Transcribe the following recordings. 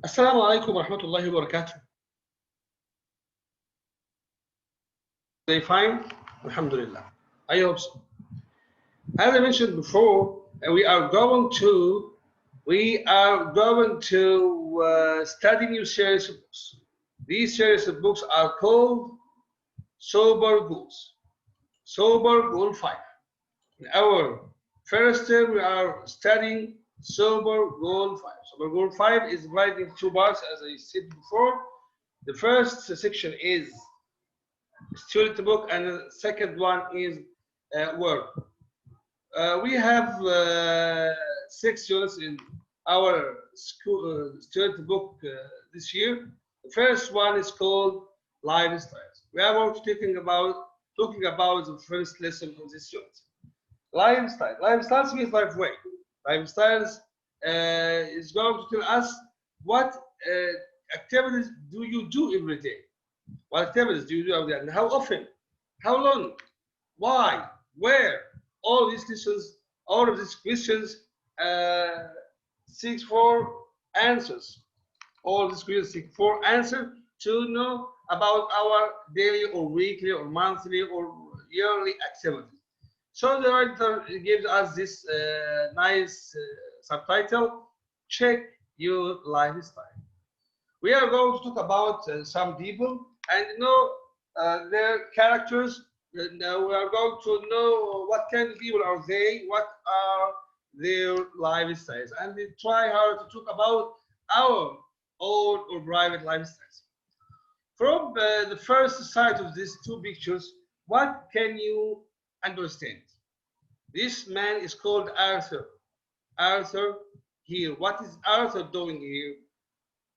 Assalamu alaikum wa rahmatullahi wa barakatuh. They fine? Alhamdulillah. I hope so. As I mentioned before, we are going to study new series of books. These series of books are called Sober Goals. Sober Goal 5. In our first term, we are studying Sober Goal 5. Sober Goal 5 is divided into two parts, as I said before. The first section is student book, and the second one is work. We have 6 units in our school student book this year. The first one is called lifestyles. We are going to talking about the first lesson of this unit. Lifestyle. Lifestyles means life way. Lifestyles is going to tell us what activities do you do every day. What activities do you do every day, and how often, how long, why, where? All of these questions uh, seek for answers. All these questions seek for answer to know about our daily or weekly or monthly or yearly activities. So the writer gives us this nice subtitle: check your lifestyle. We are going to talk about some people and know their characters. Now we are going to know what kind of people are they, what are their lifestyles, and we try hard to talk about our own or private lifestyles. From the first sight of these two pictures, what can you understand? This man is called Arthur. Arthur here. What is Arthur doing here?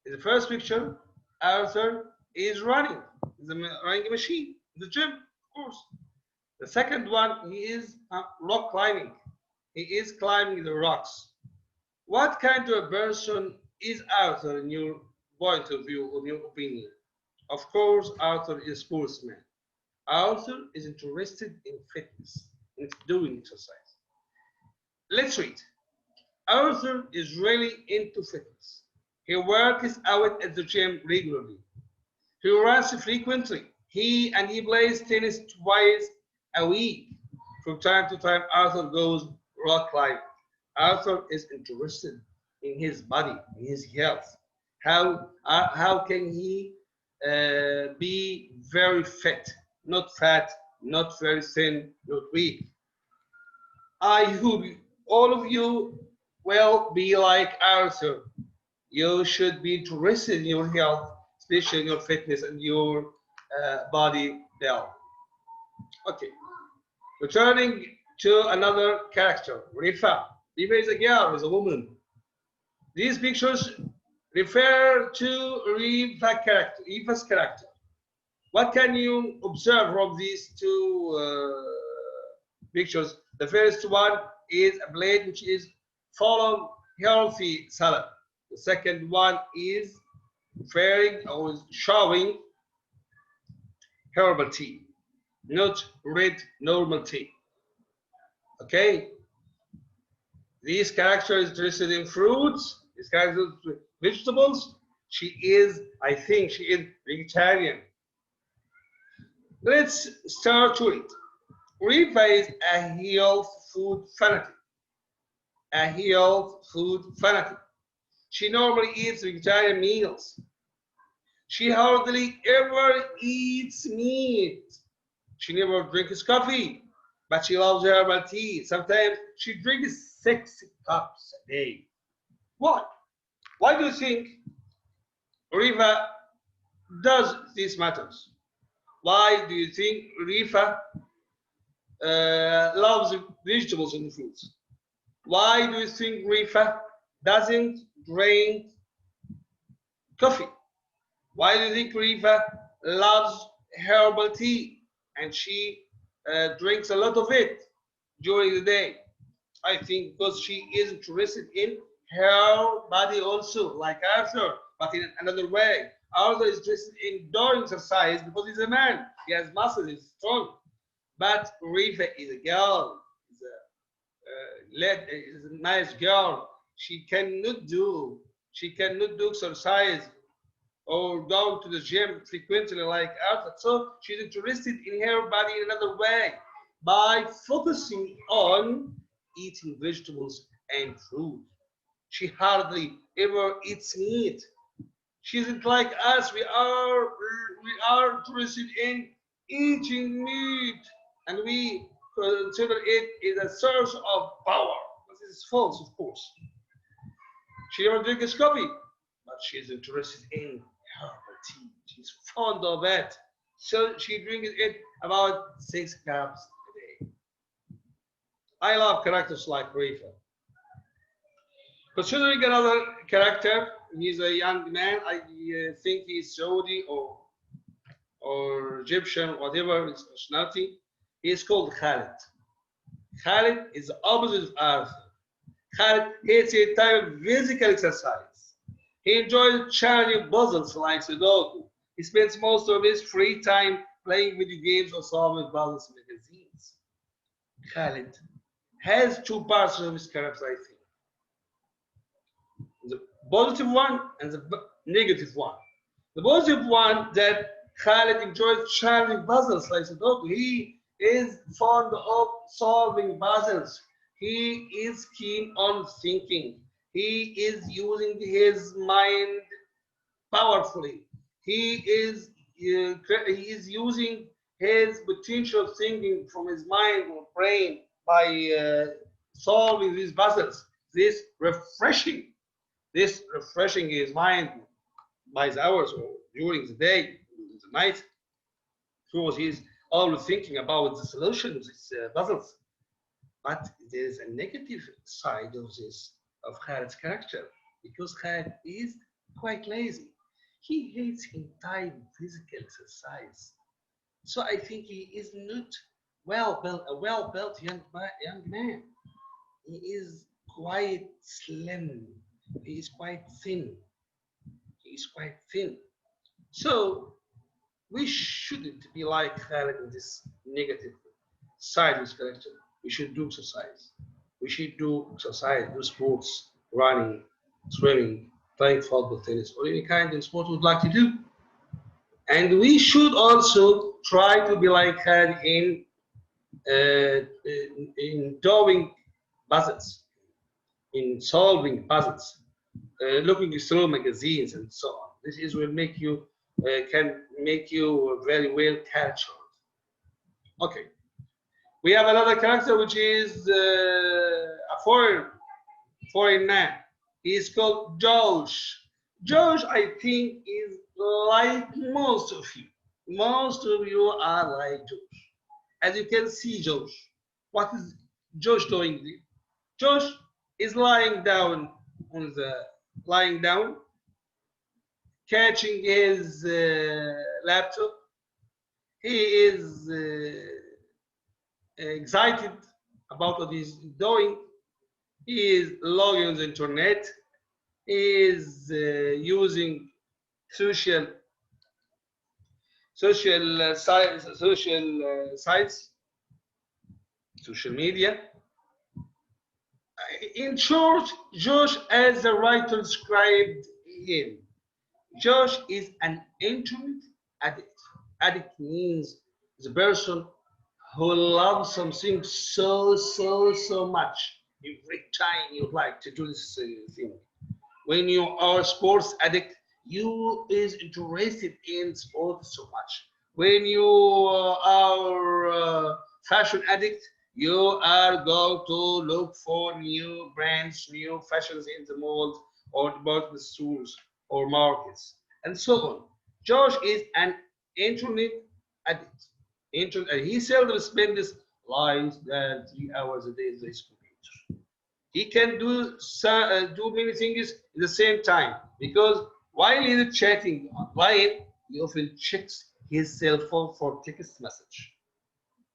In the first picture, Arthur is running. He's running a machine. The gym, of course. The second one, he is rock climbing. He is climbing the rocks. What kind of a person is Arthur in your point of view, in your opinion? Of course, Arthur is a sportsman. Arthur is interested in fitness, in doing exercise. Let's read. Arthur is really into fitness. He works out at the gym regularly. He runs frequently. He plays tennis twice a week. From time to time, Arthur goes rock climbing. Arthur is interested in his body, in his health. How can he be very fit, not fat, not very thin, not weak? I hope all of you will be like Arthur. You should be interested in your health, especially in your fitness and your body build. Okay, returning to another character, Rifa. Rifa is a girl, is a woman. These pictures refer to Rifa's character. What can you observe from these two pictures? The first one is a plate which is full of healthy salad. The second one is referring or is showing herbal tea, not red normal tea. Okay, this character is interested in fruits. This character is interested in vegetables. She is, I think, she is vegetarian. Let's start to it. Riva is a health food fanatic. A health food fanatic. She normally eats vegetarian meals. She hardly ever eats meat. She never drinks coffee, but she loves herbal tea. Sometimes she drinks 6 cups a day. Why? Why do you think Riva does these matters? Why do you think Rifa loves vegetables and fruits? Why do you think Rifa doesn't drink coffee? Why do you think Rifa loves herbal tea and she drinks a lot of it during the day? I think because she is interested in her body also, like Arthur, but in another way. Arthur is interested in doing exercise because he's a man. He has muscles, he's strong. But Rifa is a girl, is a nice girl. She cannot do, She cannot do exercise or go to the gym frequently like us. So she's interested in her body in another way by focusing on eating vegetables and fruit. She hardly ever eats meat. She isn't like us. We are interested in eating meat, and we consider it as a source of power. This is false, of course. She never drinks coffee, but she's interested in herbal tea. She's fond of it. So she drinks it about 6 cups a day. I love characters like Rifa. Considering another character, he's a young man. I think he's Saudi or Egyptian, whatever his nationality. He's called Khalid. Khalid is the opposite of Arthur. Khalid hates a type of physical exercise. He enjoys challenging puzzles like Sudoku. He spends most of his free time playing video games or solving puzzles in magazines. Khalid has two parts of his character, I think. The positive one and the negative one. The positive one that Khalid enjoys challenging puzzles like Sudoku. He is fond of solving puzzles. He is keen on thinking. He is using his mind powerfully. He is using his potential thinking from his mind or brain by solving these puzzles. This refreshing his mind by the hours or during the day, the night, because he's always thinking about the solutions, these puzzles. But there is a negative side of this, of Khalid's character, because Khalid is quite lazy. He hates entire physical exercise. So I think he is not a well-built young man. He is quite slim. He is quite thin. He is quite thin. So we shouldn't be like Khalid in this negative side of his character. We should do exercise. We should do exercise, do sports, running, swimming, playing football, tennis, or any kind of sport we'd like to do. And we should also try to be like Khalid in doing puzzles, in solving puzzles, looking through magazines and so on. This is will make you can make you very well cultured. Okay, we have another character which is a foreign man. He is called Josh. Josh, I think, is like most of you. Most of you are like Josh. As you can see, Josh. What is Josh doing? Josh is lying down, catching his laptop. He is excited about what he's doing. He is logging on the internet. He is using social sites, social media. In short, Josh, as the writer described him, Josh is an internet addict. Addict means the person who loves something so much. Every time you like to do this thing. When you are a sports addict, you is interested in sports so much. When you are a fashion addict, you are going to look for new brands, new fashions in the malls or department stores or markets, and so on. Josh is an internet addict. And he seldom spends less than 3 hours a day on his computer. He can do many things at the same time because while he's chatting online, he often checks his cell phone for text message.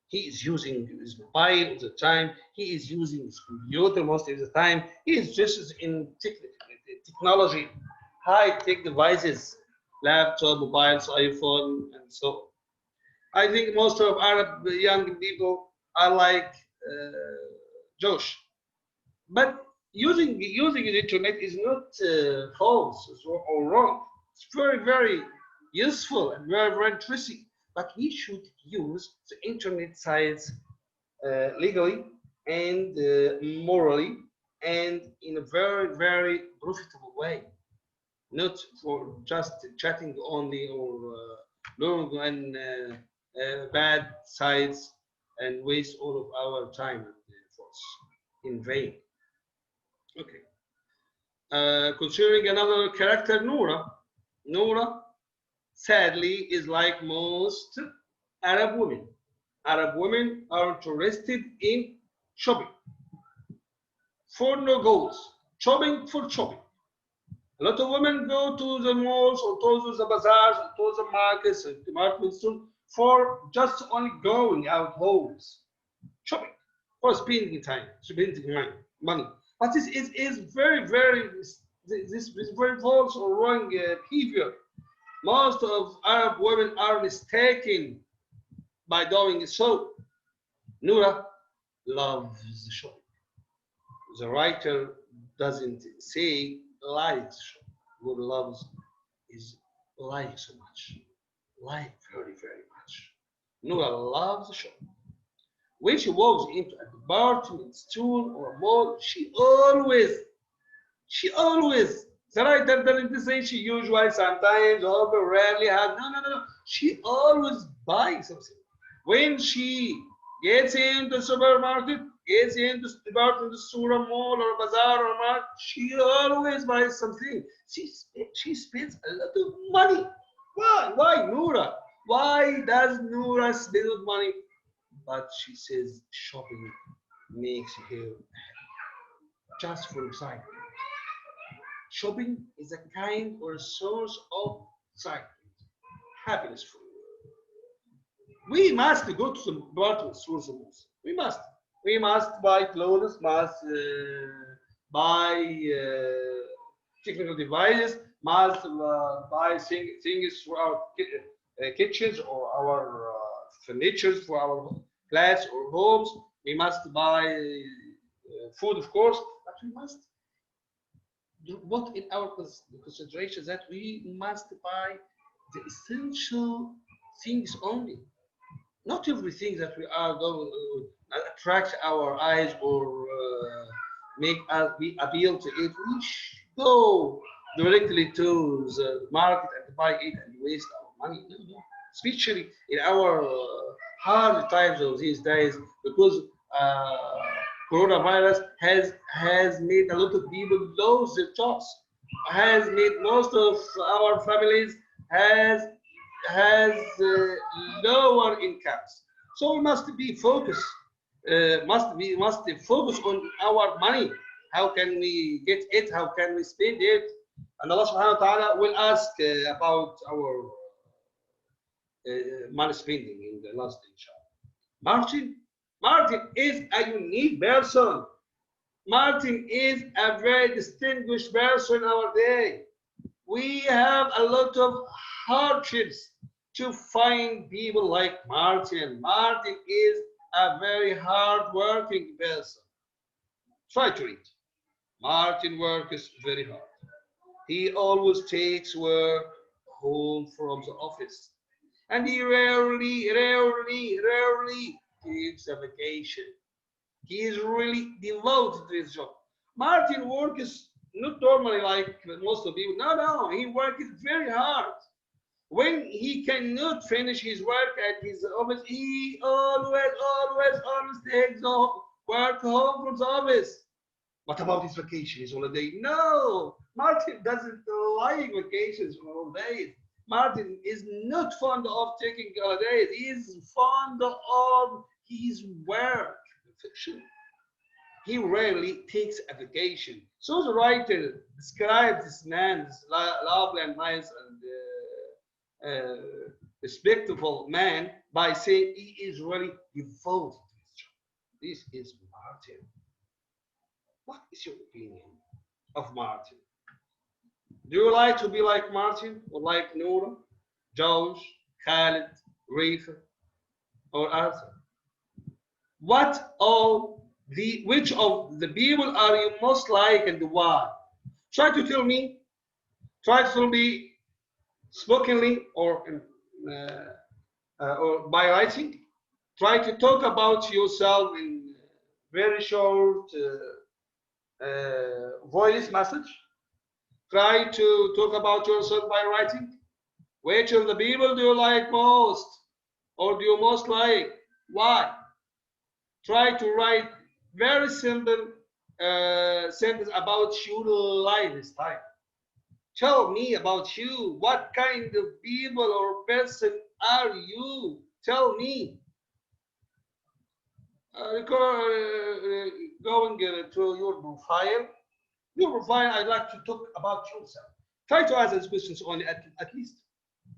He is using his mobile all the time. He is using his computer most of the time. He is just in technology, high-tech devices, laptop, mobiles, iPhone, and so on. I think most of Arab young people are like Josh. But using the internet is not false or wrong. It's very useful and very interesting. But we should use the internet sites legally and morally and in a very profitable way, not for just chatting only or long and bad sites and waste all of our time and efforts in vain. Okay. Considering another character, Noura. Noura, sadly, is like most Arab women. Arab women are interested in shopping for no goals, shopping for shopping. A lot of women go to the malls or to the bazaars or to the markets and department stores for just only going out homes, shopping, for spending time, spending money. But this is this is very false or wrong behavior. Most of Arab women are mistaken by doing so. Noura loves shopping. The writer doesn't say likes shopping. Noura loves is like so much, like very much. Noura loves shopping. When she walks into a department store or a mall, she always, the writer doesn't say she usually, sometimes, over, rarely has. No. She always buys something. When she gets into the supermarket, gets into the department store, mall, or bazaar or market, she always buys something. She spends a lot of money. Why, Noura? Why does Noura spend money? But she says shopping makes her happy. Just for example, shopping is a kind or a source of excitement, happiness for you. We must go to the department stores. We must. We must buy clothes, must buy technical devices, must buy things for our kitchens or our furniture for our flats or homes. We must buy food, of course, but we must put in our consideration that we must buy the essential things only. Not everything that we are going to attract our eyes or make us be appeal to it. We go directly to the market and buy it and waste our money. No. Especially in our hard times of these days, because coronavirus has made a lot of people lose their jobs, has made most of our families has lower incomes. So we must be focused. Must focus on our money. How can we get it? How can we spend it? And Allah Subhanahu wa Taala will ask about our money spending in the last inshallah. Martin is a unique person. Martin is a very distinguished person in our day. We have a lot of hardships to find people like Martin. Martin is a very hard-working person. Try to read. Martin works very hard. He always takes work home from the office. And he rarely takes a vacation. He is really devoted to his job. Martin works not normally like most of people. No, he works very hard. When he cannot finish his work at his office, he always takes the work home from the office. What about his vacation, his holiday? No, Martin doesn't like vacations or holidays. Martin is not fond of taking holidays. He is fond of his work. He rarely takes a vacation. So the writer describes this man, this lovely and nice and respectable man, by saying he is really devoted to his job. This is Martin. What is your opinion of Martin? Do you like to be like Martin or like Noura, George, Khalid, Rifa, or Arthur? What all which of the people are you most like and why? Try to tell me. Try to tell me spokenly or by writing. Try to talk about yourself in very short voice message. Try to talk about yourself by writing. Which of the people do you like most? Or do you most like? Why? Try to write very simple sentence about your lifestyle. Tell me about you. What kind of people or person are you? Tell me. Going to your profile. Your profile, I'd like to talk about yourself. Try to answer these questions only at least.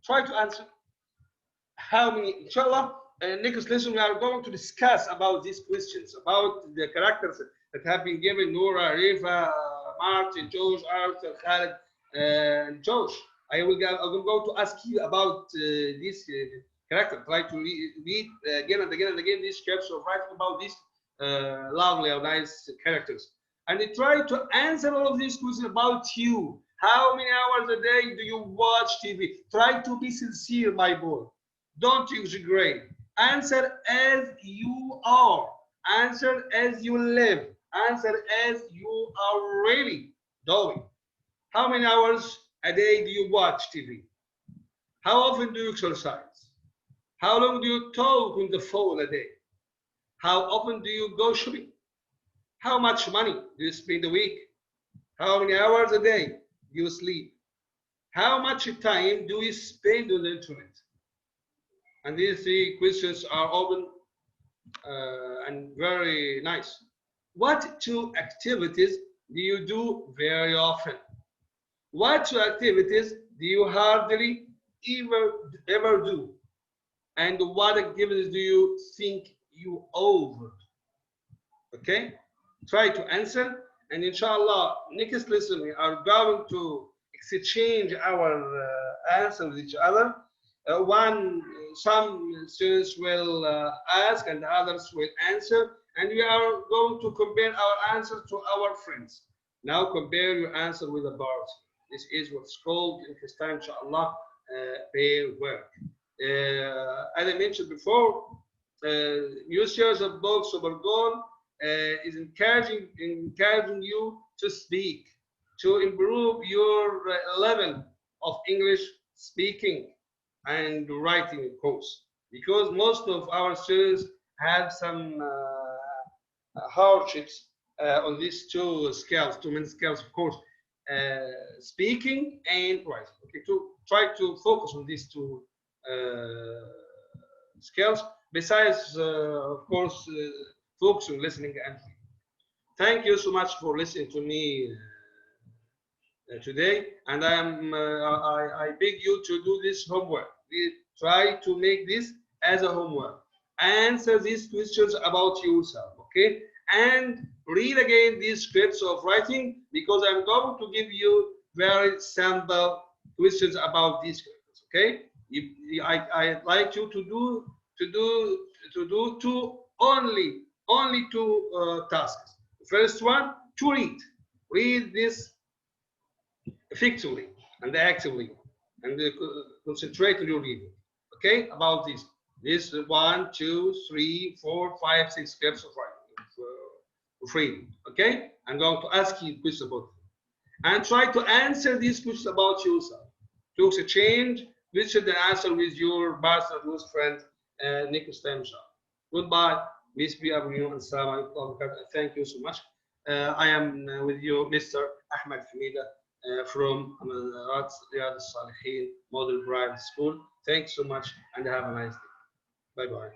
Try to answer how many, inshallah, next lesson we are going to discuss about these questions, about the characters that have been given, Nora, Rifa, Martin, Josh, Arthur, Khaled, and Josh. I'm going to ask you about this character. Try to read again and again and again these scripts of writing about these lovely or nice characters. And try to answer all of these questions about you. How many hours a day do you watch TV? Try to be sincere, my boy. Don't exaggerate. Answer as you are. Answer as you live. Answer as you are really doing. How many hours a day do you watch TV? How often do you exercise? How long do you talk on the phone a day? How often do you go shopping? How much money do you spend a week? How many hours a day do you sleep? How much time do you spend on the internet? And these three questions are open and very nice. What two activities do you do very often? What two activities do you hardly ever do? And what activities do you think you over? Okay? Try to answer, and inshallah, next lesson we are going to exchange our answer with each other. Some students will ask and others will answer, and we are going to compare our answer to our friends. Now compare your answer with a bar. This is what's called in this time, inshallah, pair work. As I mentioned before, new series of books Super Goal is encouraging you to speak, to improve your level of English speaking and writing, of course, because most of our students have some hardships on these two skills, two main skills, of course, speaking and writing. Okay, to try to focus on these two skills, besides, of course, focus on listening and reading. Thank you so much for listening to me today, and I beg you to do this homework. Try to make this as a homework. Answer these questions about yourself, okay? And read again these scripts of writing, because I'm going to give you very simple questions about these scripts, okay? I'd like you to do only two tasks. The first one, to read this effectively and actively, and concentrate on your reading. Okay, about this. This 1, 2, 3, 4, 5, 6 scripts of reading. Okay, I'm going to ask you questions about it, and try to answer these questions about yourself. To exchange question and answer with your master, close friend, next time. Goodbye. Peace be upon you, and Assalamu alaikum. Thank you so much. I am with you, Mr. Ahmed Hamida, from Riyadh Salihin Model Private School. Thanks so much, and have a nice day. Bye bye.